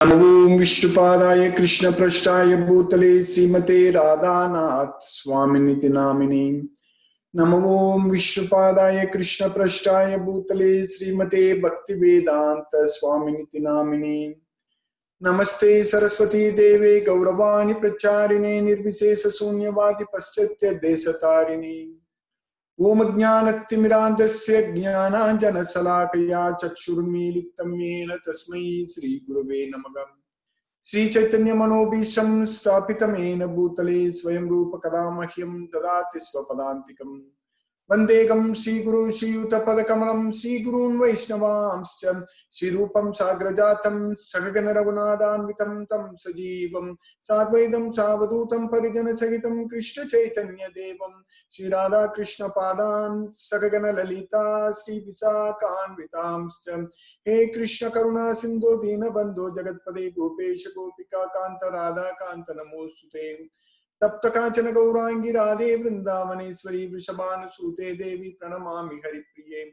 नमो विष्णुपादाय कृष्णपृष्ठाय भूतले श्रीमते राधानाथ स्वामिनिति नामिने। नमो विष्णुपादाय कृष्णपृष्ठाय भूतले श्रीमते भक्तिवेदांत स्वामिनिति नामिने। नमस्ते सरस्वती देवे गौरवाणी प्रचारिणे निर्विशेष शून्यवादी पाश्चात्य देशतारिणे। ओम ज्ञानतिमिरान्धस्य ज्ञानाञ्जनशलाकया चक्षुर्मीलितं येन तस्मै श्रीगुरवे नमः। श्रीचैतन्यमनोभीष्टं स्थापितं येन भूतले स्वयं रूप कदा मह्यं ददाति स्वपदान्तिकम्। वन्देकं श्रीगुरु श्रीयुतपदकमलं श्रीगुरून् वैष्णवांश्च श्रीरूपं साग्रजातं सगगण रघुनाथान्वितं तं सजीवं साद्वैतं सावधूतं परिजनसहितं कृष्ण चैतन्य देवं श्रीराधा कृष्ण पादान् सगगण ललिता श्री विशाखान्वितांश्च। हे कृष्ण करुणा सिंधु दीनबंधो जगत्पदे गोपेश गोपिका कांत राधा कांत नमोस्तुते। तप्त कांचन गौरांगी राधे वृंदावनेश्वरी वृषभानुसूते देवी प्रणमामि हरिप्रिये।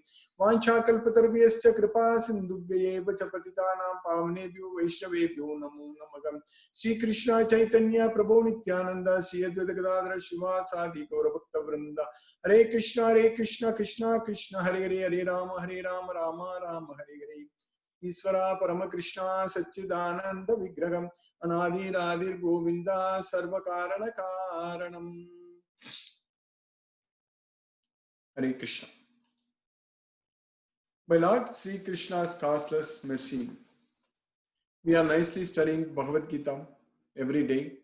वाञ्छाकल्पतरुभ्यश्च कृपा सिन्धुभ्येव च पतितानां पावनेभ्यो वैष्णवेभ्यो नमो नमः। श्री कृष्ण चैतन्य प्रभु नित्यानंद श्री अद्वैत गदाधर शिवासादि गौरभक्तवृंद। हरे कृष्ण कृष्ण कृष्ण हरे हरे हरे राम राम राम हरे हरे। ईश्वरा परम कृष्ण सच्चिदानंद विग्रहम् अनादिरादिर गोविंदा सर्व कारण कारणम। हरे Krishna. By Lord Sri Krishna's causeless mercy, we are nicely studying Bhagavad Gita every day,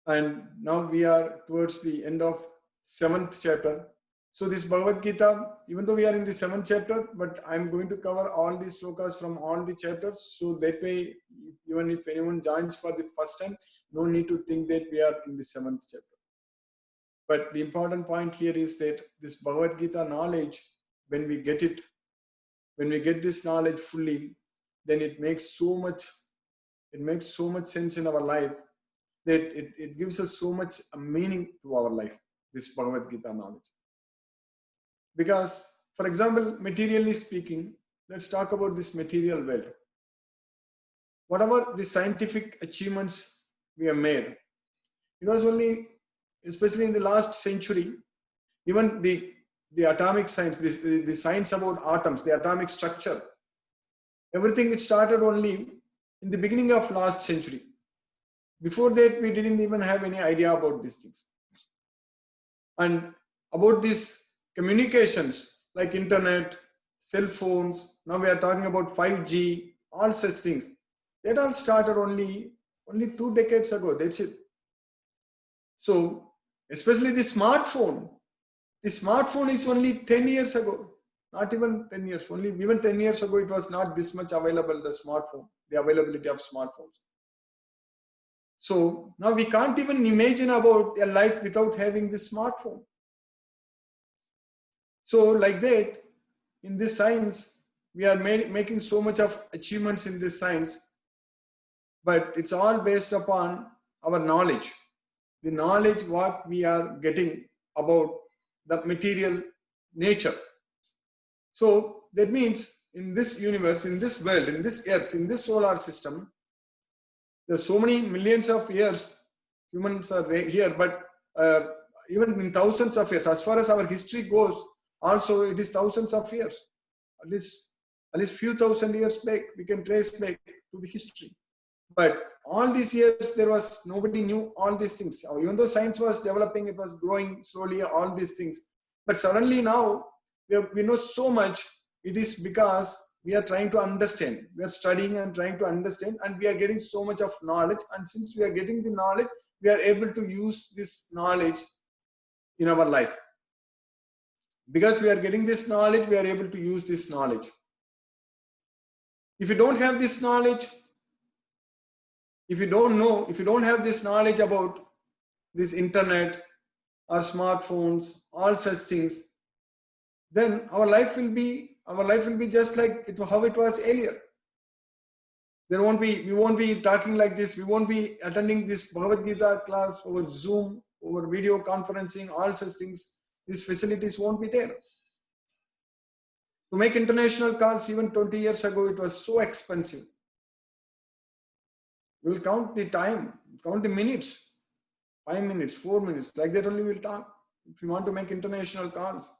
and now we are towards the end of 7th chapter. So this Bhagavad Gita, even though we are in the 7th chapter, but I'm going to cover all these slokas from all the chapters, so that way, even if anyone joins for the first time, no need to think that we are in the 7th chapter. But the important point here is that this Bhagavad Gita knowledge, when we get it, when we get this knowledge fully, then it makes so much sense in our life that it gives us so much meaning to our life, this Bhagavad Gita knowledge. Because, for example, materially speaking, let's talk about this material world. Whatever the scientific achievements we have made, it was only, especially in the last century, even the atomic science, the science about atoms, the atomic structure, everything it started only in the beginning of last century. Before that, we didn't even have any idea about these things. And about these communications like internet, cell phones, now we are talking about 5G, all such things. That all started only 2 decades ago, that's it. So, especially the smartphone is only 10 years ago, not even 10 years, even 10 years ago, it was not this much available, the availability of smartphones. So now we can't even imagine about a life without having this smartphone. So like that, in this science, we are making so much of achievements in this science, but it's all based upon our knowledge, the knowledge what we are getting about the material nature. So that means in this universe, in this world, in this earth, in this solar system, there are so many millions of years humans are here, but even in thousands of years, as far as our history goes, also it is thousands of years, at least few thousand years back, we can trace back to the history. But all these years, there was nobody knew all these things. Even though science was developing, it was growing slowly, all these things. But suddenly now, we know so much. It is because we are trying to understand. We are studying and trying to understand, and we are getting so much of knowledge. And since we are getting the knowledge, we are able to use this knowledge in our life. Because we are getting this knowledge, we are able to use this knowledge. If you don't have this knowledge, if you don't have this knowledge about this internet or smartphones, all such things, then our life will be just like how it was earlier. We won't be talking like this. We won't be attending this Bhagavad Gita class over Zoom, over video conferencing, all such things. These facilities won't be there. To make international calls even 20 years ago, it was so expensive. We will count the time, count the minutes, 5 minutes, 4 minutes, like that only we'll talk if you want to make international calls.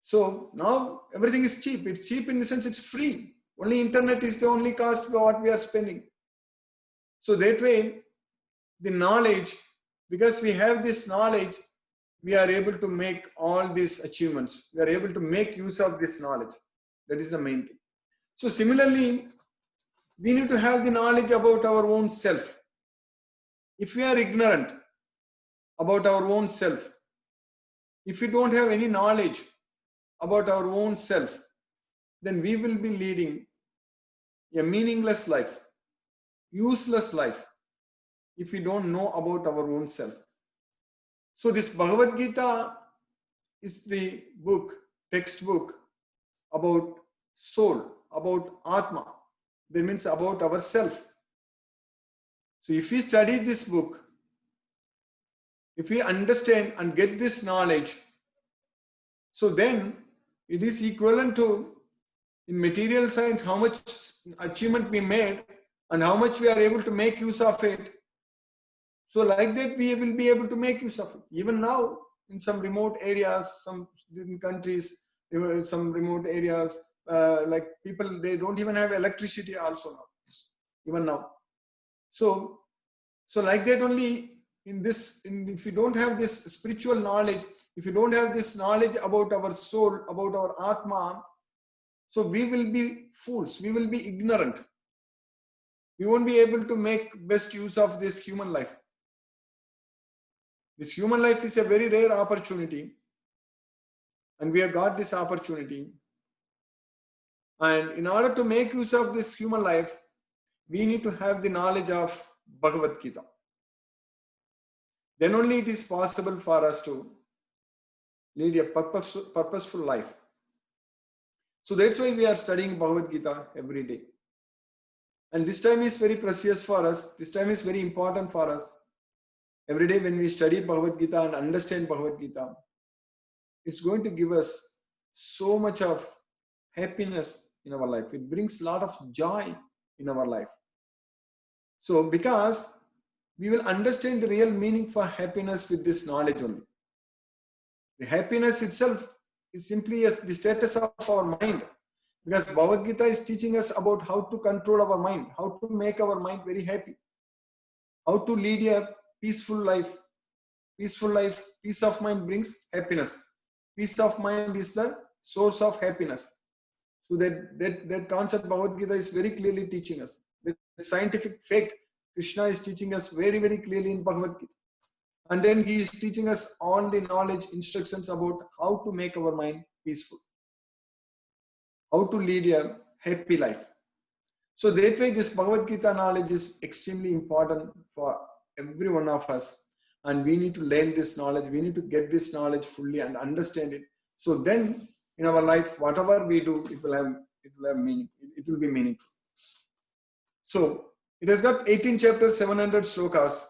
So now everything is cheap. It's cheap in the sense it's free. Only internet is the only cost for what we are spending. So that way, the knowledge, because we have this knowledge, we are able to make all these achievements. We are able to make use of this knowledge. That is the main thing. So similarly, we need to have the knowledge about our own self. If we are ignorant about our own self, if we don't have any knowledge about our own self, then we will be leading a meaningless life, useless life, if we don't know about our own self. So this Bhagavad Gita is the book, textbook about soul, about Atma. That means about ourself. So if we study this book, if we understand and get this knowledge, so then it is equivalent to, in material science, how much achievement we made and how much we are able to make use of it. So like that, we will be able to make use of it. Even now, in some remote areas, some countries, some remote areas, like people, they don't even have electricity also now, even now. So like that only, if you don't have this spiritual knowledge, if you don't have this knowledge about our soul, about our Atma, so we will be fools, we will be ignorant. We won't be able to make best use of this human life. This human life is a very rare opportunity, and we have got this opportunity. And in order to make use of this human life, we need to have the knowledge of Bhagavad Gita. Then only it is possible for us to lead a purposeful life. So that's why we are studying Bhagavad Gita every day. And this time is very precious for us. This time is very important for us. Every day when we study Bhagavad Gita and understand Bhagavad Gita, it's going to give us so much of happiness in our life. It brings a lot of joy in our life. So because we will understand the real meaning for happiness with this knowledge only. The happiness itself is simply the status of our mind. Because Bhagavad Gita is teaching us about how to control our mind, how to make our mind very happy, how to lead a peaceful life. Peaceful life, peace of mind brings happiness. Peace of mind is the source of happiness. So that concept Bhagavad Gita is very clearly teaching us. The scientific fact Krishna is teaching us very, very clearly in Bhagavad Gita. And then he is teaching us all the knowledge, instructions about how to make our mind peaceful, how to lead a happy life. So that way this Bhagavad Gita knowledge is extremely important for every one of us. And we need to learn this knowledge. We need to get this knowledge fully and understand it. So then in our life, whatever we do, it will have meaning. It will be meaningful. So it has got 18 chapters, 700 slokas.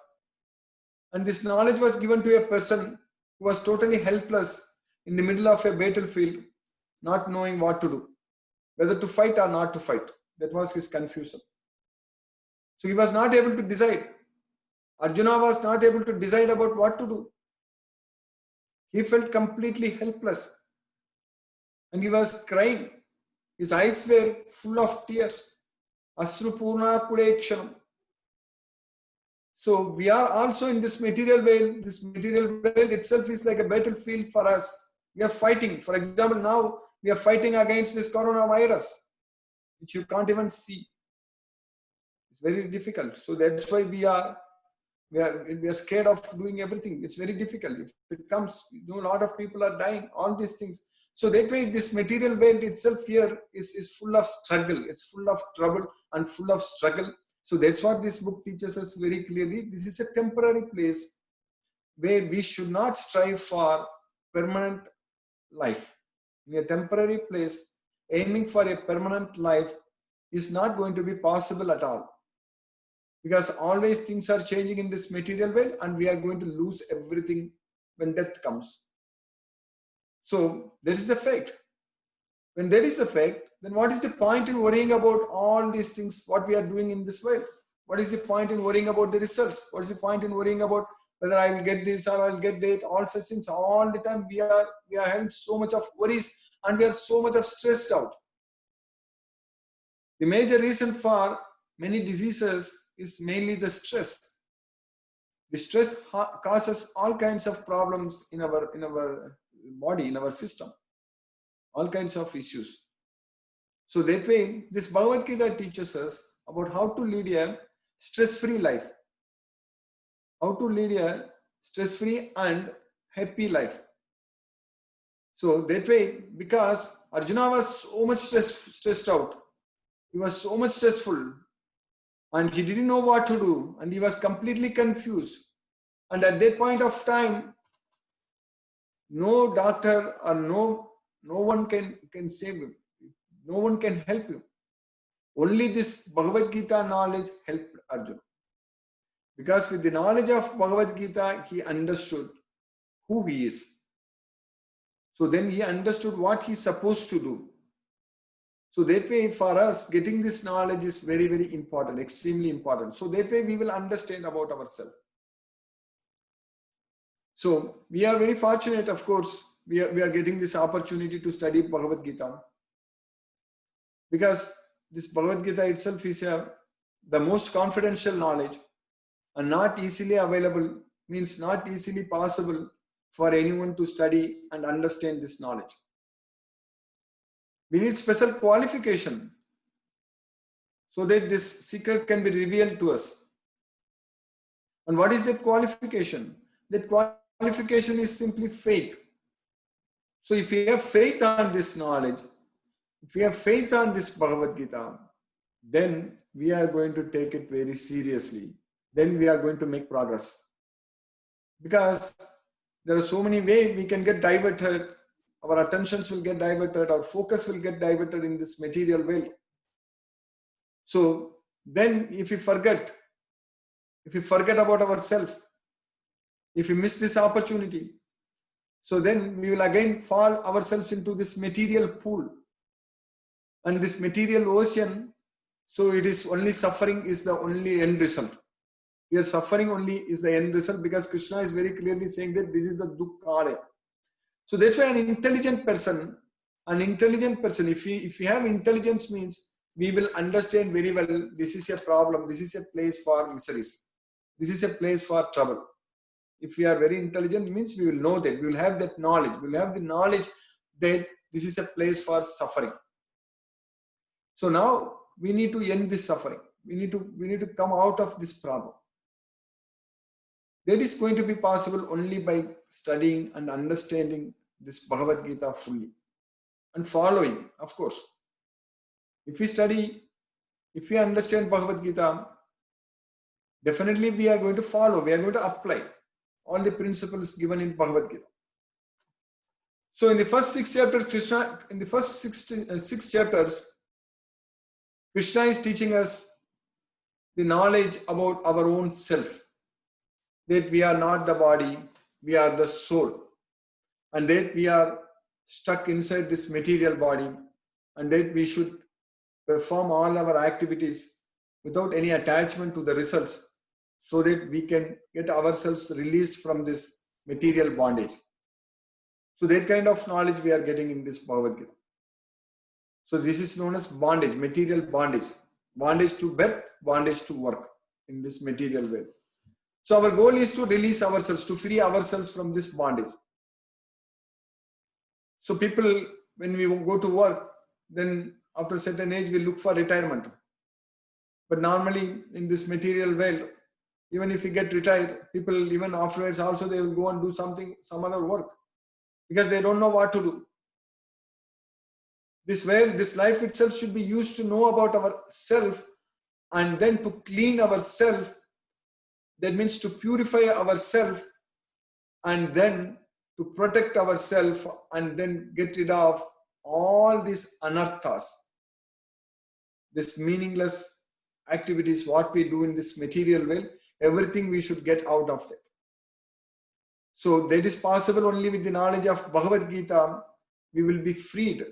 And this knowledge was given to a person who was totally helpless in the middle of a battlefield, not knowing what to do, whether to fight or not to fight. That was his confusion. So he was not able to decide. Arjuna was not able to decide about what to do. He felt completely helpless. And he was crying. His eyes were full of tears. Asru Purna Kulekshanam. So we are also in this material world. This material world itself is like a battlefield for us. We are fighting. For example, now we are fighting against this coronavirus, which you can't even see. It's very difficult. So that's why we are scared of doing everything. It's very difficult. If it comes, a lot of people are dying, all these things. So that way this material world itself here is full of struggle. It's full of trouble and full of struggle. So that's what this book teaches us very clearly. This is a temporary place where we should not strive for permanent life. In a temporary place, aiming for a permanent life is not going to be possible at all. Because always things are changing in this material world and we are going to lose everything when death comes. So that is the fact. When that is the fact, then what is the point in worrying about all these things, what we are doing in this world? What is the point in worrying about the results? What is the point in worrying about whether I will get this or I will get that? All such things. All the time we are having so much of worries and we are so much of stressed out. The major reason for many diseases is mainly the stress. The stress causes all kinds of problems in our body, in our system, all kinds of issues. So that way, this Bhagavad Gita teaches us about how to lead a stress-free life, how to lead a stress-free and happy life. So that way, because Arjuna was so much stressed out, he was so much stressful, and he didn't know what to do, and he was completely confused. And at that point of time, no doctor or no one can save him. No one can help him. Only this Bhagavad Gita knowledge helped Arjuna. Because with the knowledge of Bhagavad Gita, he understood who he is. So then he understood what he's supposed to do. So that way for us, getting this knowledge is very, very important, extremely important. So that way we will understand about ourselves. So we are very fortunate, of course, we are getting this opportunity to study Bhagavad Gita. Because this Bhagavad Gita itself is the most confidential knowledge and not easily available, means not easily possible for anyone to study and understand this knowledge. We need special qualification so that this secret can be revealed to us. And what is that qualification? That qualification is simply faith. So if we have faith on this knowledge, if we have faith on this Bhagavad Gita, then we are going to take it very seriously. Then we are going to make progress. Because there are so many ways we can get diverted. Our attentions will get diverted. Our focus will get diverted in this material world. So then if we forget about ourselves, if we miss this opportunity, so then we will again fall ourselves into this material pool. And this material ocean, so it is only suffering is the only end result. Here suffering only is the end result, because Krishna is very clearly saying that this is the dukkha. So that's why an intelligent person, if we have intelligence, means we will understand very well, this is a problem, this is a place for miseries, this is a place for trouble. If we are very intelligent, means we will know that, we will have that knowledge, we will have the knowledge that this is a place for suffering. So now we need to end this suffering. We need to come out of this problem. That is going to be possible only by studying and understanding this Bhagavad Gita fully and following, of course. If we study, if we understand Bhagavad Gita, definitely we are going to follow, we are going to apply all the principles given in Bhagavad Gita. So in the first 6 chapters, six chapters, Krishna is teaching us the knowledge about our own self. That we are not the body, we are the soul. And that we are stuck inside this material body. And that we should perform all our activities without any attachment to the results, so that we can get ourselves released from this material bondage. So that kind of knowledge we are getting in this Bhagavad Gita. So this is known as bondage, material bondage. Bondage to birth, bondage to work in this material world. So our goal is to release ourselves, to free ourselves from this bondage. So people, when we go to work, then after a certain age, we look for retirement. But normally in this material world, even if we get retired, people even afterwards also they will go and do some other work, because they don't know what to do. This life itself should be used to know about ourself, and then to clean ourself. That means to purify ourselves, and then to protect ourselves, and then get rid of all these anarthas, this meaningless activities, what we do in this material world, everything we should get out of that. So that is possible only with the knowledge of Bhagavad Gita. We will be freed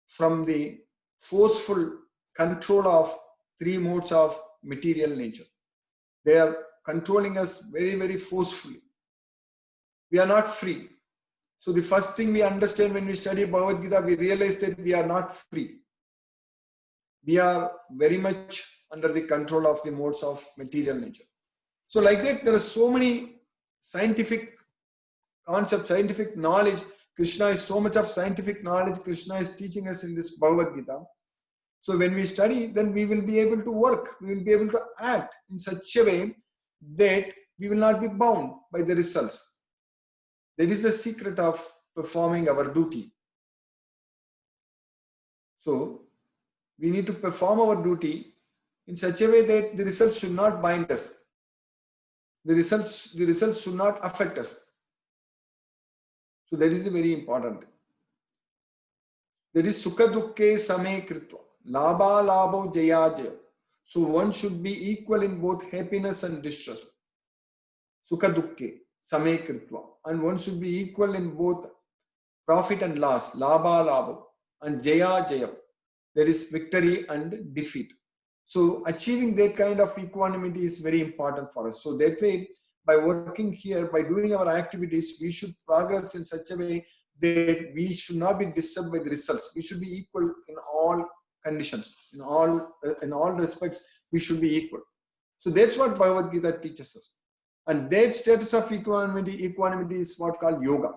from the forceful control of 3 modes of material nature. They are controlling us very, very forcefully. We are not free. So the first thing we understand when we study Bhagavad Gita, we realize that we are not free. We are very much under the control of the modes of material nature. So like that, there are so many scientific concepts, scientific knowledge. Krishna is so much of scientific knowledge Krishna is teaching us in this Bhagavad Gita. So when we study, then we will be able to work, we will be able to act in such a way that we will not be bound by the results. That is the secret of performing our duty. So we need to perform our duty in such a way that the results should not bind us. The results should not affect us. So that is the very important thing. That is sukha dukkhe same kritva. Labha labho jaya jaya. So one should be equal in both happiness and distress. Sukha dukkhe same kritva. And one should be equal in both profit and loss. Labha labho. And jaya jaya. That is victory and defeat. So achieving that kind of equanimity is very important for us. So that way, by working here, by doing our activities, we should progress in such a way that we should not be disturbed by the results. We should be equal in all conditions, in all respects. We should be equal. So that's what Bhagavad Gita teaches us. And that status of equanimity is what called yoga.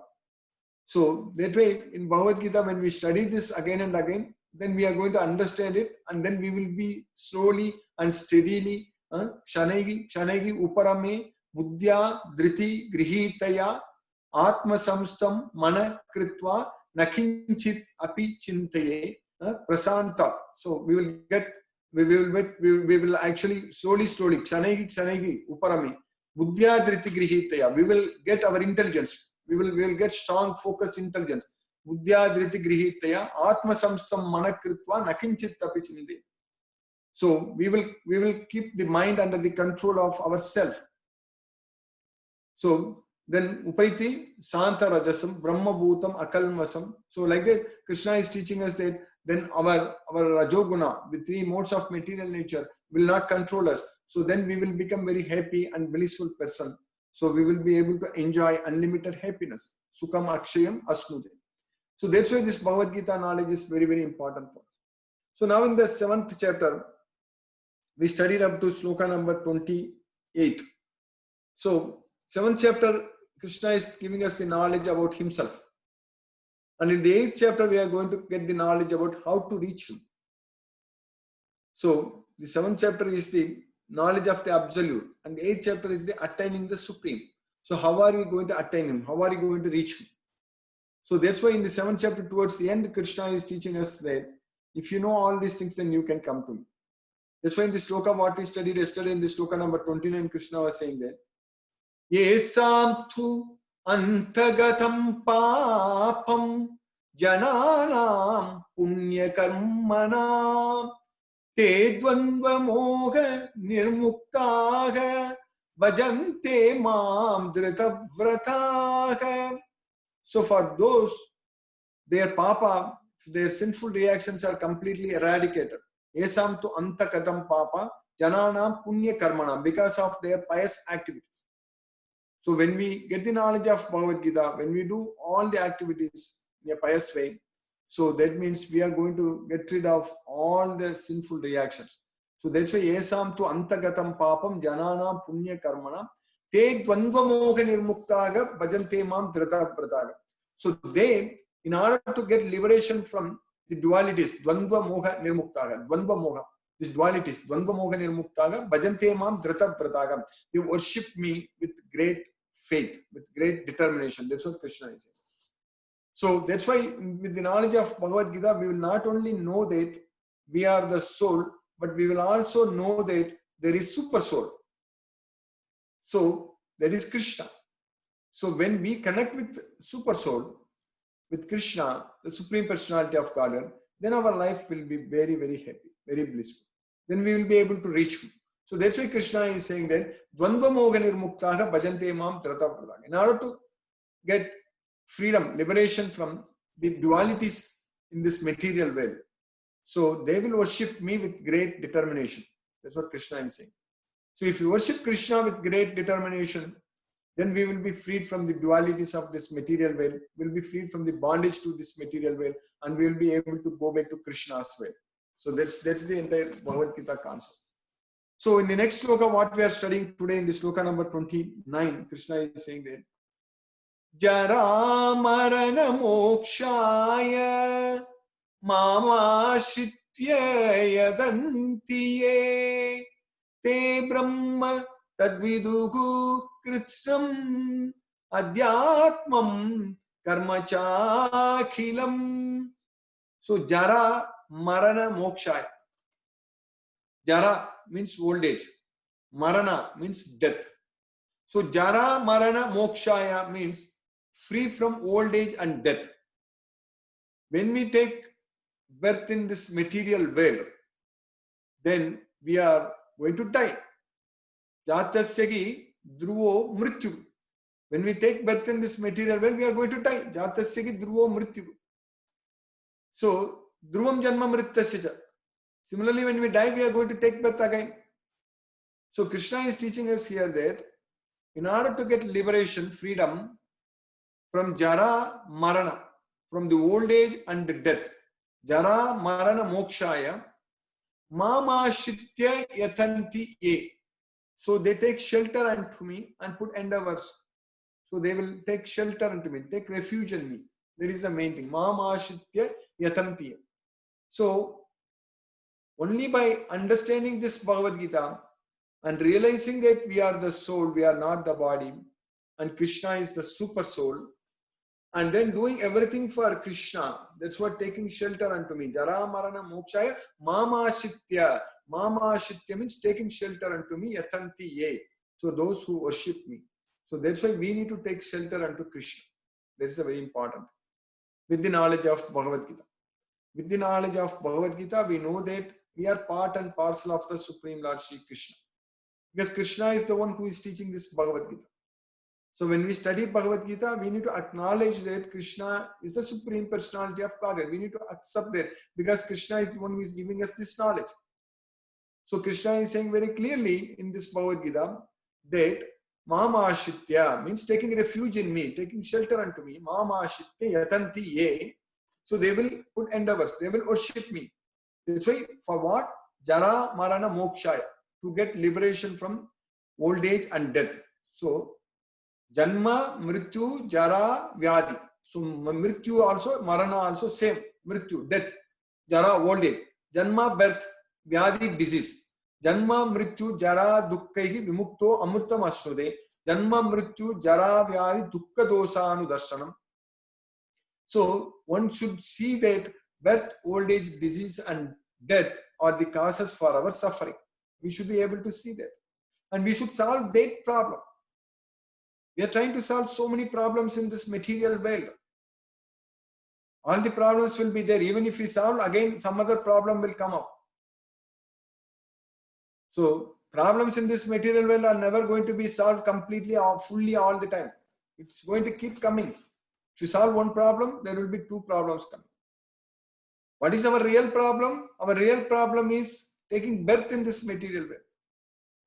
So that way, in Bhagavad Gita, when we study this again and again, then we are going to understand it, and then we will be slowly and steadily kshanagi uparame buddhya dhriti grihitaya atma samstam mana kritva nakinchit api chintaye prasanta. So we will actually slowly kshanagi uparame buddhya dhriti grihitaya. We will get our intelligence. We will get strong, focused intelligence. Buddhya dhriti grihitaya atma samstam manakritva nakinchit api chinde. So we will keep the mind under the control of ourself. So then upaiti santa rajasam brahma bhutam akalmasam. So like that, Krishna is teaching us that then our rajoguna, the three modes of material nature, will not control us. So then we will become very happy and blissful person. So we will be able to enjoy unlimited happiness. Sukham akshayam asnude. So that's why this Bhagavad Gita knowledge is very, very important for us. So now in the 7th chapter, we studied up to sloka number 28. So 7th chapter, Krishna is giving us the knowledge about himself. And in the 8th chapter, we are going to get the knowledge about how to reach him. So the 7th chapter is the knowledge of the absolute, and the 8th chapter is the attaining the supreme. So how are we going to attain him? How are we going to reach him? So that's why in the 7th chapter, towards the end, Krishna is teaching us that if you know all these things, then you can come to me. That's why in the sloka what we studied yesterday, in the sloka number 29, Krishna was saying that Yesam tu antagatam papam jananam punya karmanam te dvandva moha nirmuktaha bhajante mam dhritavrataha. So for those, their papa, their sinful reactions are completely eradicated. Esam tu antakatam papa jananam punya karmanam, because of their pious activities. So when we get the knowledge of Bhagavad Gita, when we do all the activities in a pious way, so that means we are going to get rid of all the sinful reactions. So that's why Esam tu antagatam papam jananam punya karmanam te dvandva moha nirmuktaga bhajante mam dhritavrataga. So they, in order to get liberation from the dualities, dvandva moha nirmuktaga, dvandva moha, these dualities, dvandva moha nirmuktaga, bhajante mam dhritavrataga. They worship me with great faith, with great determination. That's what Krishna is saying. So that's why with the knowledge of Bhagavad Gita, we will not only know that we are the soul, but we will also know that there is super soul. So that is Krishna. So when we connect with super soul, with Krishna, the Supreme Personality of Godhead, then our life will be very, very happy, very blissful. Then we will be able to reach him. So that's why Krishna is saying that Dvandva moha nirmuktaha bhajante mam dhritavrataga. In order to get freedom, liberation from the dualities in this material world, so they will worship me with great determination. That's what Krishna is saying. So if you worship Krishna with great determination, then we will be freed from the dualities of this material world. We'll be freed from the bondage to this material world, and we will be able to go back to Krishna's way. So that's the entire Bhagavad Gita concept. So in the next sloka, what we are studying today in the sloka number 29, Krishna is saying that Jara Marana Mokshaya Mamashitya Yadantiye Te Brahma Tadvidugu Kritsam Adhyatmam Karmachakhilam. So Jara Marana Mokshaya. Jara means old age. Marana means death. So Jara Marana Mokshaya means free from old age and death. When we take birth in this material world, then we are going to die. Jatasyagi dhruvo mrityu. When we take birth in this material world, we are going to die. Jatasyagi dhruvo mrityu. So dhruvam janma mrityasya. Similarly, when we die, we are going to take birth again. So Krishna is teaching us here that in order to get liberation, freedom from Jara Marana, from the old age and the death, Jara Marana Mokshaya, Mamashitya Yatanti Ye. So they take shelter unto me and put endeavors. So they will take shelter unto me, take refuge in me. That is the main thing. Mamashitya Yatanti. So only by understanding this Bhagavad Gita and realizing that we are the soul, we are not the body, and Krishna is the super soul, and then doing everything for Krishna, that's what taking shelter unto me. Jara Marana Mokshaya Mamashitya. Mamashitya means taking shelter unto me, Yatanti Ye. So those who worship me. So that's why we need to take shelter unto Krishna. That's very important. With the knowledge of Bhagavad Gita. With the knowledge of Bhagavad Gita, we know that we are part and parcel of the Supreme Lord Shri Krishna. Because Krishna is the one who is teaching this Bhagavad Gita. So when we study Bhagavad Gita, we need to acknowledge that Krishna is the Supreme Personality of Godhead. We need to accept that because Krishna is the one who is giving us this knowledge. So Krishna is saying very clearly in this Bhagavad Gita that Mamashitya means taking refuge in me, taking shelter unto me. Mamashitya yatanti ye. So they will put endeavors, they will worship me. That's why for what? Jara Marana Mokshaya, to get liberation from old age and death. So Janma, Mrityu, Jara, Vyadi. So Mrityu also, Marana also same. Mrityu, death. Jara, old age. Janma, birth. Vyadi, disease. Janma, Mrityu, Jara, Dukkaihi, Vimukto, Amrutam Ashnude. Janma, Mrityu, Jara, Vyadi, Dukka Dosanu Darshanam. So one should see that birth, old age, disease and death are the causes for our suffering. We should be able to see that. And we should solve that problem. We are trying to solve so many problems in this material world. All the problems will be there. Even if we solve, again, some other problem will come up. So problems in this material world are never going to be solved completely or fully all the time. It's going to keep coming. If you solve one problem, there will be two problems coming. What is our real problem? Our real problem is taking birth in this material world.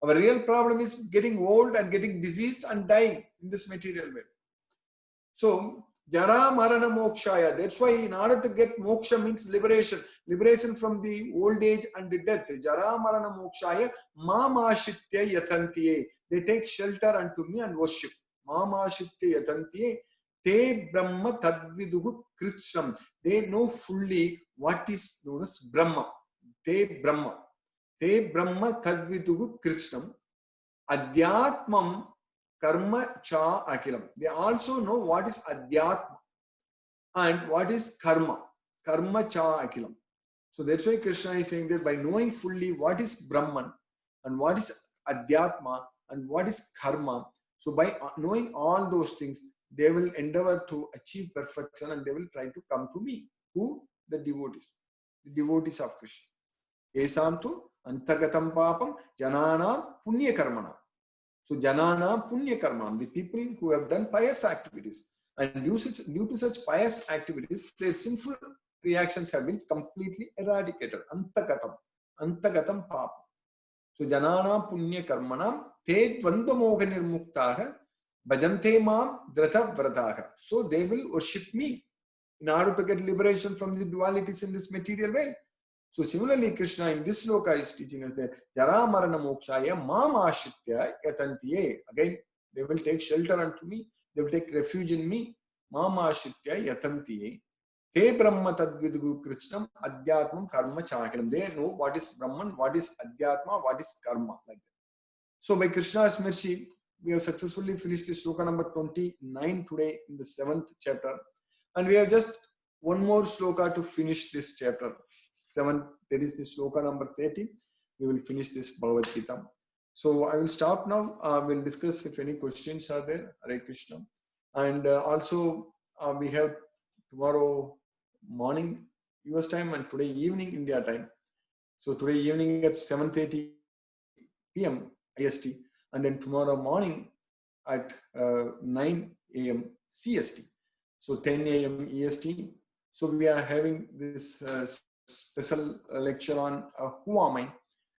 Our real problem is getting old and getting diseased and dying in this material world. So, Jara Marana Mokshaya. That's why in order to get moksha means liberation. Liberation from the old age and the death. Jara Marana Mokshaya. Mamashitya Yatantiye. They take shelter unto me and worship. Mamashitya Yatantiye. Te Brahma Tadvidugu Krisham. They know fully what is known as Brahma. Te Brahma. Te Brahma Tadvidugu Krishnam Adhyatmam Karma Cha Akilam. They also know what is Adhyatma and what is Karma. Karma Cha Akilam. So that's why Krishna is saying that by knowing fully what is Brahman and what is Adhyatma and what is Karma. So by knowing all those things, they will endeavor to achieve perfection and they will try to come to me. Who? The devotees of Krishna. Esantu Antagatam Papam Janana Punya Karmana. So Janana Punya Karmana, the people who have done pious activities, and due to such pious activities, their sinful reactions have been completely eradicated. Antagatam Papam. So Janana Punya Karmanam Te Dvandamoha Nirmuktaha Bhajante Mam Dhrata Vrataha. So they will worship me in order to get liberation from the dualities in this material world. So similarly, Krishna in this sloka is teaching us that Jara Marana Mokshaya Mam Ashitya Yatantiye. Again, they will take shelter unto me, they will take refuge in me. Mam Ashitya Yatantiye. Te Brahma Tadvidu Krishnam Adhyatmam Karma Chakiram. They know what is Brahman, what is Adhyatma, what is Karma. Like that. So by Krishna's mercy, we have successfully finished the sloka number 29 today in the 7th chapter. And we have just one more sloka to finish this chapter. 7, that is the sloka number 30. We will finish this Bhagavad Gita. So I will stop now. We'll discuss if any questions are there. Hare Krishna. And also we have tomorrow morning US time and today evening India time. So today evening at 7:30 p.m. IST and then tomorrow morning at 9 a.m. CST. So 10 a.m. EST. So we are having this special lecture on who am I.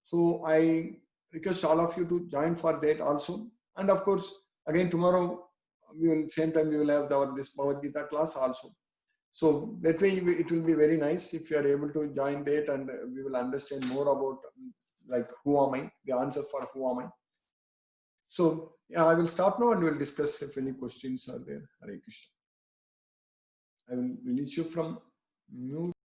So I request all of you to join for that also. And of course, again tomorrow we will same time we will have this Bhagavad Gita class also. So that way it will be very nice if you are able to join that, and we will understand more about like who am I, the answer for who am I. So yeah, I will stop now and we will discuss if any questions are there. Hare Krishna. I will release you from mute.